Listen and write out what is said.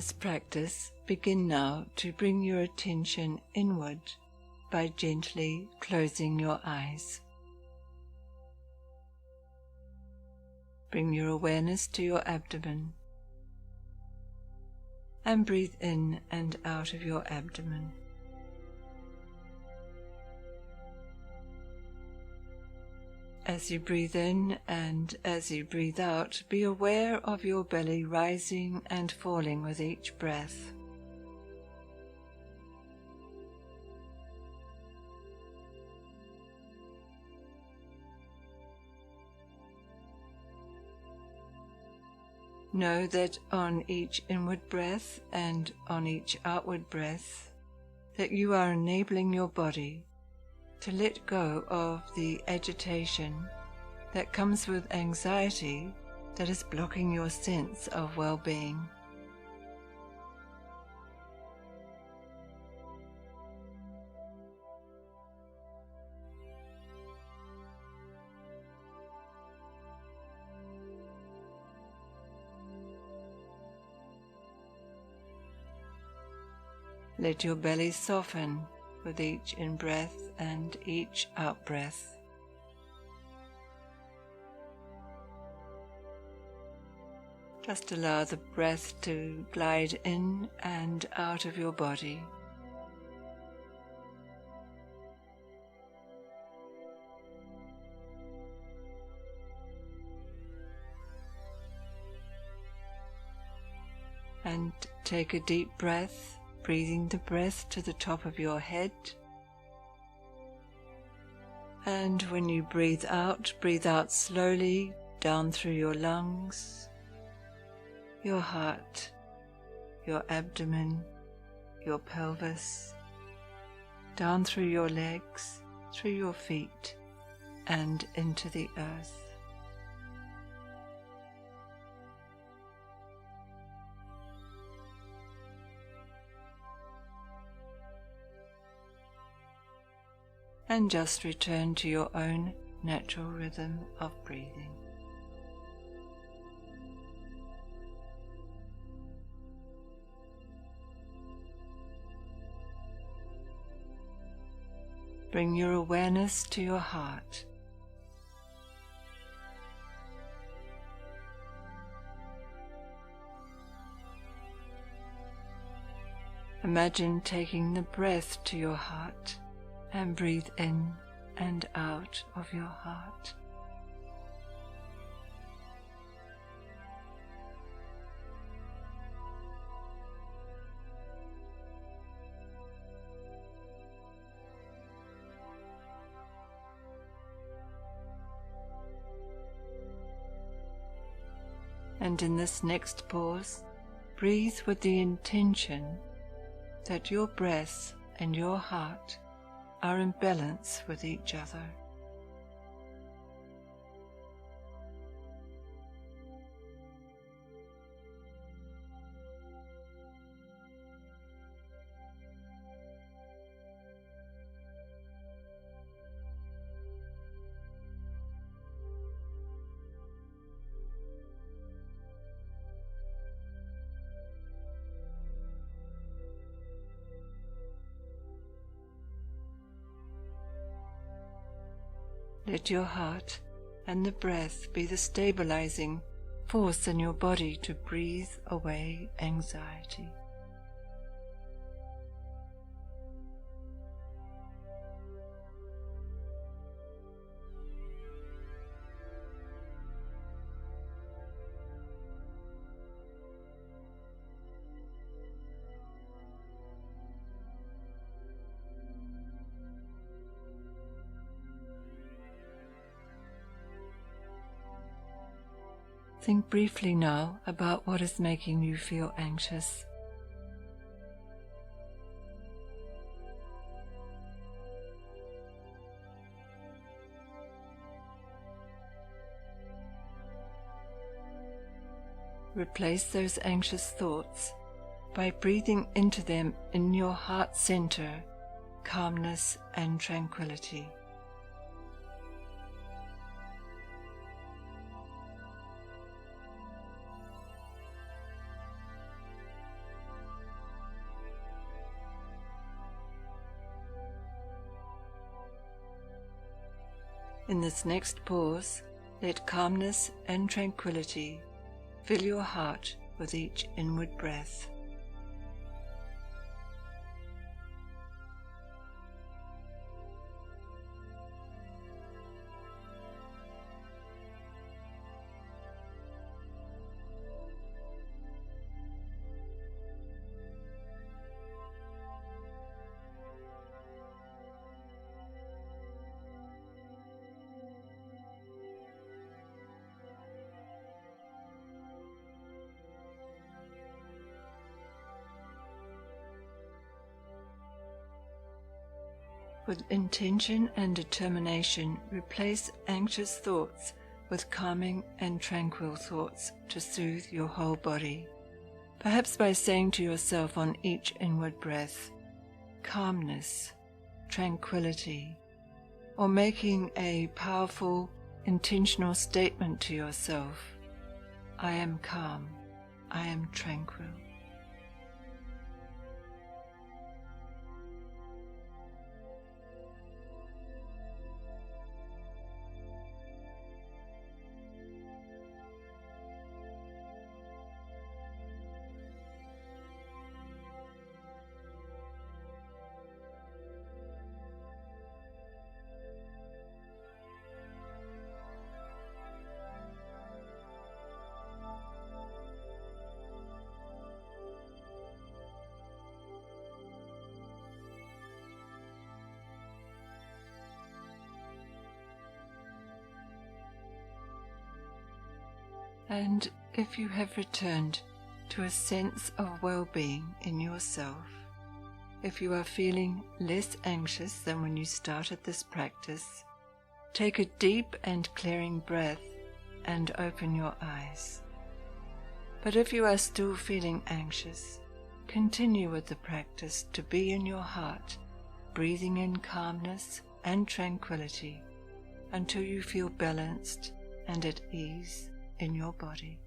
this practice, begin now to bring your attention inward by gently closing your eyes. Bring your awareness to your abdomen and breathe in and out of your abdomen. As you breathe in and as you breathe out, be aware of your belly rising and falling with each breath. Know that on each inward breath and on each outward breath, that you are enabling your body to let go of the agitation that comes with anxiety that is blocking your sense of well-being. Let your belly soften with each in-breath and each out-breath. Just allow the breath to glide in and out of your body. And take a deep breath, breathing the breath to the top of your head. And when you breathe out slowly down through your lungs, your heart, your abdomen, your pelvis, down through your legs, through your feet, and into the earth. And just return to your own natural rhythm of breathing. Bring your awareness to your heart. Imagine taking the breath to your heart and breathe in and out of your heart. And in this next pause, breathe with the intention that your breath and your heart are in balance with each other. Let your heart and the breath be the stabilizing force in your body to breathe away anxiety. Think briefly now about what is making you feel anxious. Replace those anxious thoughts by breathing into them in your heart center, calmness and tranquility. In this next pause, let calmness and tranquility fill your heart with each inward breath. With intention and determination, replace anxious thoughts with calming and tranquil thoughts to soothe your whole body. Perhaps by saying to yourself on each inward breath, calmness, tranquility, or making a powerful, intentional statement to yourself, I am calm, I am tranquil. And if you have returned to a sense of well-being in yourself, if you are feeling less anxious than when you started this practice, take a deep and clearing breath and open your eyes. But if you are still feeling anxious, continue with the practice to be in your heart, breathing in calmness and tranquility until you feel balanced and at ease in your body.